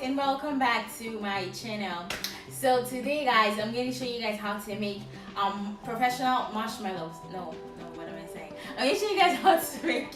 and welcome back to my channel. So today guys, I'm going to show you guys how to make professional marshmallows. What am I saying? I'm going to show you guys how to make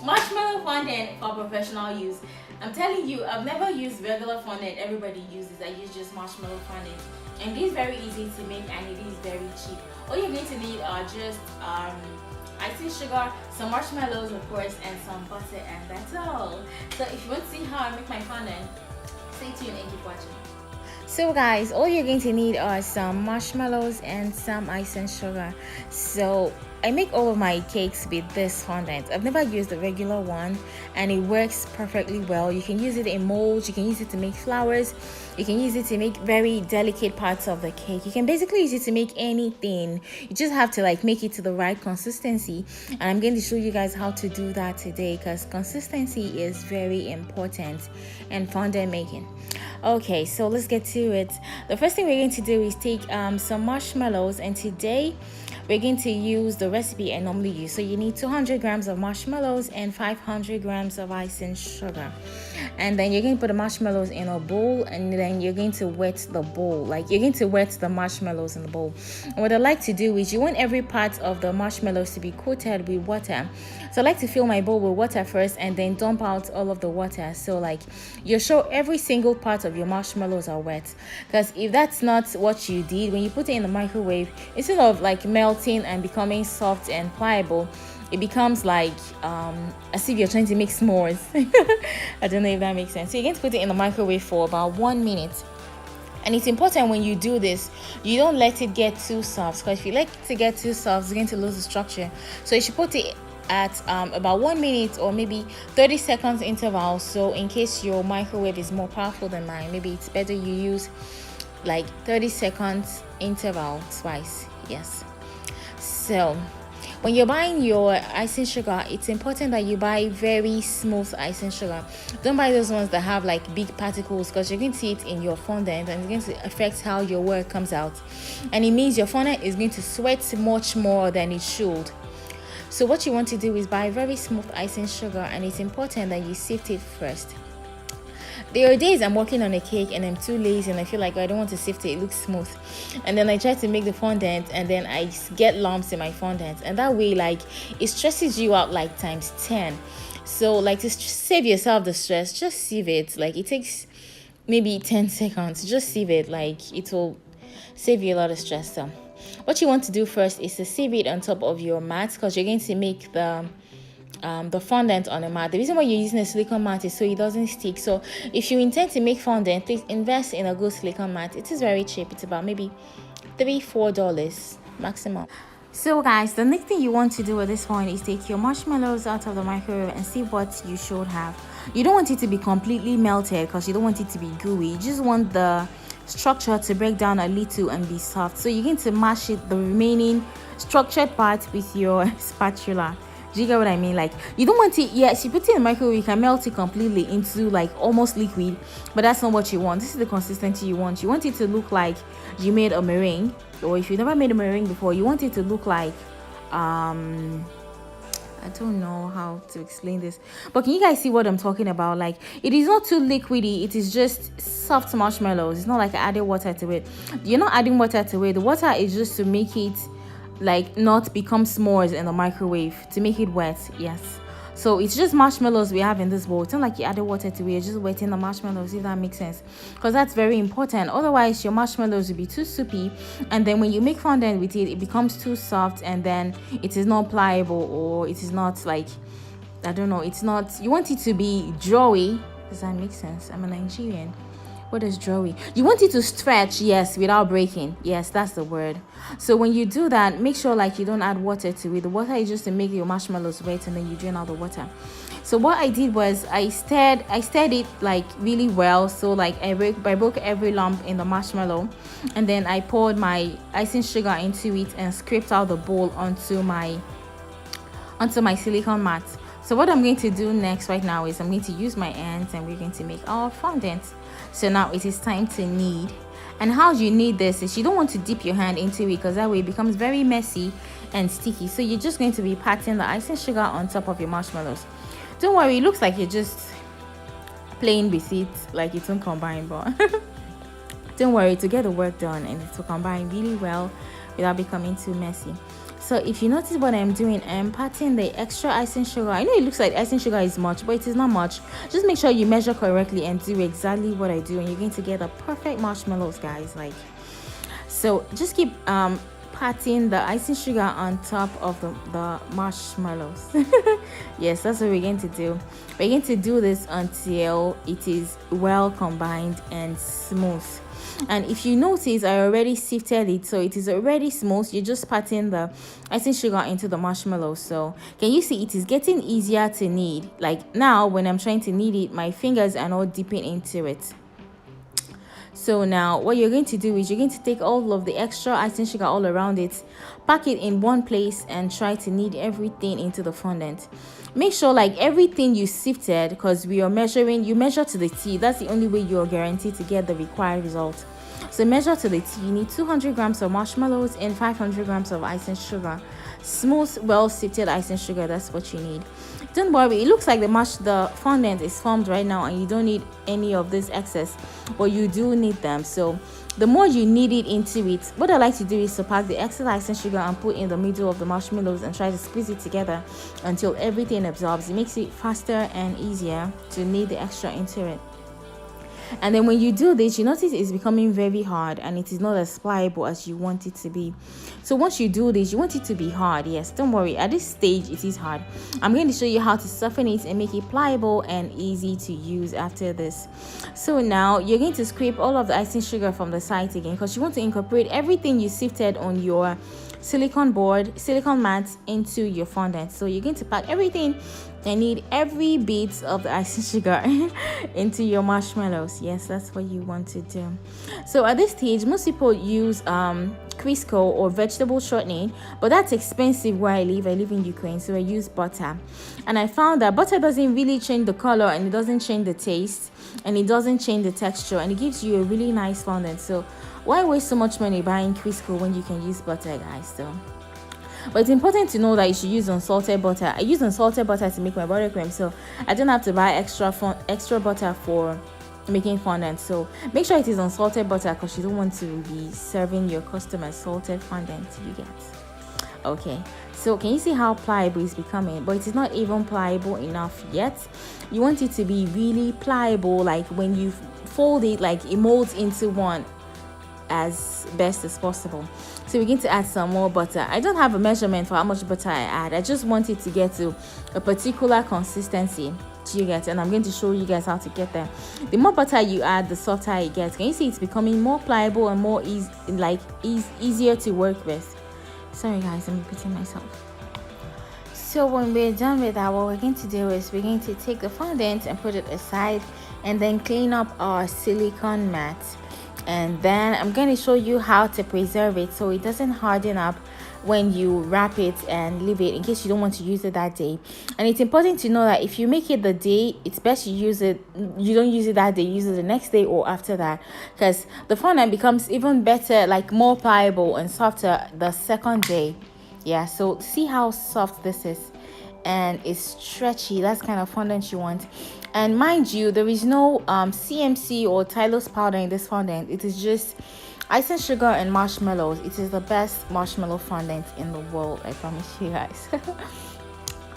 marshmallow fondant for professional use. I'm telling you, I've never used regular fondant everybody uses. I use just marshmallow fondant, and it is very easy to make and it is very cheap. All you're going to need are just icing sugar, some marshmallows of course, and some butter, and that's all. So if you want to see how I make my fondant, stay tuned and keep watching. So guys, all you're going to need are some marshmallows and some icing sugar. So I make all of my cakes with this fondant. I've never used the regular one, and it works perfectly well. You can use it in molds, you can use it to make flowers, you can use it to make very delicate parts of the cake. You can basically use it to make anything. You just have to make it to the right consistency, and I'm going to show you guys how to do that today, because consistency is very important in fondant making. Okay, so let's get to it. The first thing we're going to do is take some marshmallows, and today we're going to use the recipe I normally use. So you need 200 grams of marshmallows and 500 grams of icing sugar, and then you're going to put the marshmallows in a bowl, and then you're going to wet the bowl. You're going to wet the marshmallows in the bowl. And what I like to do is, you want every part of the marshmallows to be coated with water. So I like to fill my bowl with water first and then dump out all of the water, so you're sure every single part of your marshmallows are wet. Because if that's not what you did, when you put it in the microwave, instead of melting and becoming soft and pliable, it becomes as if you're trying to make s'mores. I don't know if that makes sense. So you're going to put it in the microwave for about 1 minute. And it's important when you do this, you don't let it get too soft, because if you let it get too soft, it's going to lose the structure. So you should put it at about 1 minute or maybe 30 seconds interval. So in case your microwave is more powerful than mine, maybe it's better you use 30 seconds interval twice. Yes. So when you're buying your icing sugar, it's important that you buy very smooth icing sugar. Don't buy those ones that have big particles, because you're going to see it in your fondant and it's going to affect how your work comes out, and it means your fondant is going to sweat much more than it should. So what you want to do is buy very smooth icing sugar, and it's important that you sift it first. There are days I'm working on a cake and I'm too lazy and I feel like I don't want to sift it, it looks smooth, and then I try to make the fondant and then I get lumps in my fondant, and that way it stresses you out times 10. So to save yourself the stress, just sieve it. It takes maybe 10 seconds, just sieve it. It will save you a lot of stress. So what you want to do first is to sieve it on top of your mat, because you're going to make the fondant on a mat. The reason why you're using a silicone mat is so it doesn't stick. So if you intend to make fondant, please invest in a good silicone mat. It is very cheap. It's about maybe $3-4 maximum. So guys, the next thing you want to do at this point is take your marshmallows out of the microwave and see what you should have. You don't want it to be completely melted, because you don't want it to be gooey. You just want the structure to break down a little and be soft. So you're going to mash it, the remaining structured part, with your spatula. Do you get what I mean? You don't want it, yes, you put it in the microwave, you can melt it completely into almost liquid, but that's not what you want. This is the consistency you want. You want it to look like you made a meringue, or if you never made a meringue before, you want it to look like I don't know how to explain this, but can you guys see what I'm talking about? It is not too liquidy, it is just soft marshmallows. It's not I added water to it. You're not adding water to it. The water is just to make it not become s'mores in the microwave, to make it wet. Yes, so it's just marshmallows we have in this bowl. It's not like you added water to it, you're just wetting the marshmallows, if that makes sense, because that's very important. Otherwise your marshmallows will be too soupy, and then when you make fondant with it, it becomes too soft, and then it is not pliable, or it is not I don't know, it's not, you want it to be drawy. Does that make sense? I'm a Nigerian. What is drawy? You want it to stretch, yes, without breaking. Yes, that's the word. So when you do that, make sure you don't add water to it. The water is just to make your marshmallows wet, and then you drain out the water. So what I did was I stirred it really well. So I broke every lump in the marshmallow, and then I poured my icing sugar into it and scraped out the bowl onto my silicone mat. So what I'm going to do next right now is I'm going to use my hands, and we're going to make our fondant. So now it is time to knead. And how you knead this is, you don't want to dip your hand into it, because that way it becomes very messy and sticky. So you're just going to be patting the icing sugar on top of your marshmallows. Don't worry, it looks like you're just playing with it, like it won't combine, but don't worry, to get the work done and it will combine really well without becoming too messy. So if you notice what I'm doing, I'm patting the extra icing sugar. I know it looks like icing sugar is much, but it is not much. Just make sure you measure correctly and do exactly what I do, and you're going to get the perfect marshmallows, guys. Like, so just keep patting the icing sugar on top of the marshmallows. Yes, that's what we're going to do. We're going to do this until it is well combined and smooth. And if you notice, I already sifted it, so it is already smooth. You're just patting the icing sugar into the marshmallows. So can you see it is getting easier to knead? Like now when I'm trying to knead it, my fingers are not dipping into it. So now what you're going to do is you're going to take all of the extra icing sugar all around it, pack it in one place, and try to knead everything into the fondant. Make sure like everything you sifted, because we are measuring, you measure to the T. That's the only way you're guaranteed to get the required result. So measure to the T. You need 200 grams of marshmallows and 500 grams of icing sugar. Smooth, well sifted icing sugar, that's what you need. Don't worry, it looks like the fondant is formed right now and you don't need any of this excess, but you do need them. So the more you knead it into it, what I like to do is to pack the excess icing sugar and put in the middle of the marshmallows and try to squeeze it together until everything absorbs. It makes it faster and easier to knead the extra into it. And then when you do this, you notice it's becoming very hard and it is not as pliable as you want it to be. So once you do this, you want it to be hard. Yes, don't worry, at this stage it is hard. I'm going to show you how to soften it and make it pliable and easy to use after this. So now you're going to scrape all of the icing sugar from the sides again, because you want to incorporate everything you sifted on your silicone mat into your fondant. So you're going to pack everything and knead every bit of the icing sugar into your marshmallows. Yes, that's what you want to do. So at this stage, most people use Crisco or vegetable shortening, but that's expensive where I live in Ukraine, so I use butter. And I found that butter doesn't really change the color, and it doesn't change the taste, and it doesn't change the texture, and it gives you a really nice fondant. So why waste so much money buying Crisco when you can use butter, guys? So but it's important to know that you should use unsalted butter. I use unsalted butter to make my buttercream, so I don't have to buy extra butter for making fondant. So make sure it is unsalted butter, because you don't want to be serving your customers salted fondant. You get? Okay, so can you see how pliable it's becoming? But it is not even pliable enough yet. You want it to be really pliable, like when you fold it, like it molds into one as best as possible. So we're going to add some more butter. I don't have a measurement for how much butter I add. I just want it to get to a particular consistency. Do you get? And I'm going to show you guys how to get there. The more butter you add, the softer it gets. Can you see it's becoming more pliable and more easier to work with? Sorry guys, I'm repeating myself. So when we're done with that, what we're going to do is we're going to take the fondant and put it aside, and then clean up our silicone mat. And then I'm going to show you how to preserve it so it doesn't harden up when you wrap it and leave it, in case you don't want to use it that day. And it's important to know that if you make it the day, it's best you don't use it that day, use it the next day or after that, because the fondant becomes even better, like more pliable and softer the second day. Yeah, so see how soft this is, and it's stretchy. That's kind of fondant you want. And mind you, there is no CMC or Tylose powder in this fondant. It is just icing sugar and marshmallows. It is the best marshmallow fondant in the world, I promise you guys.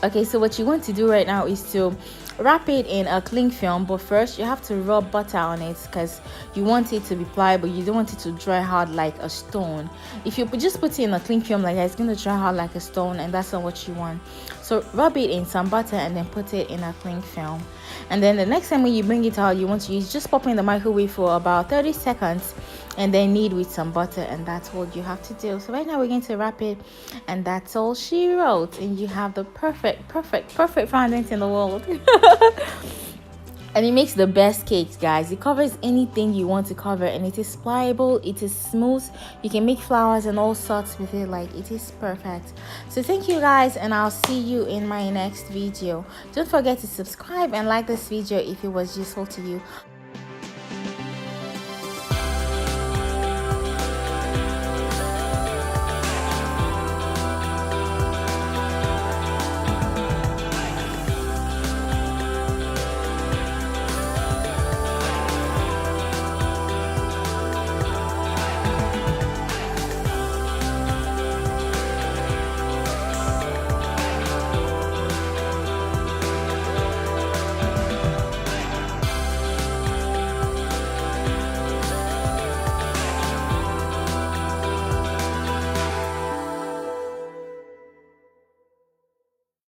Okay, so what you want to do right now is to wrap it in a cling film, but first you have to rub butter on it, because you want it to be pliable. You don't want it to dry hard like a stone. If you just put it in a cling film like that, it's going to dry hard like a stone, and that's not what you want. So rub it in some butter and then put it in a cling film. And then the next time when you bring it out, you want to use, just pop in the microwave for about 30 seconds and then knead with some butter, and that's all you have to do. So right now we're going to wrap it, and that's all she wrote, and you have the perfect fondant in the world. And it makes the best cakes, guys. It covers anything you want to cover, and it is pliable, it is smooth. You can make flowers and all sorts with it. Like, it is perfect. So thank you guys, and I'll see you in my next video. Don't forget to subscribe and like this video if it was useful to you.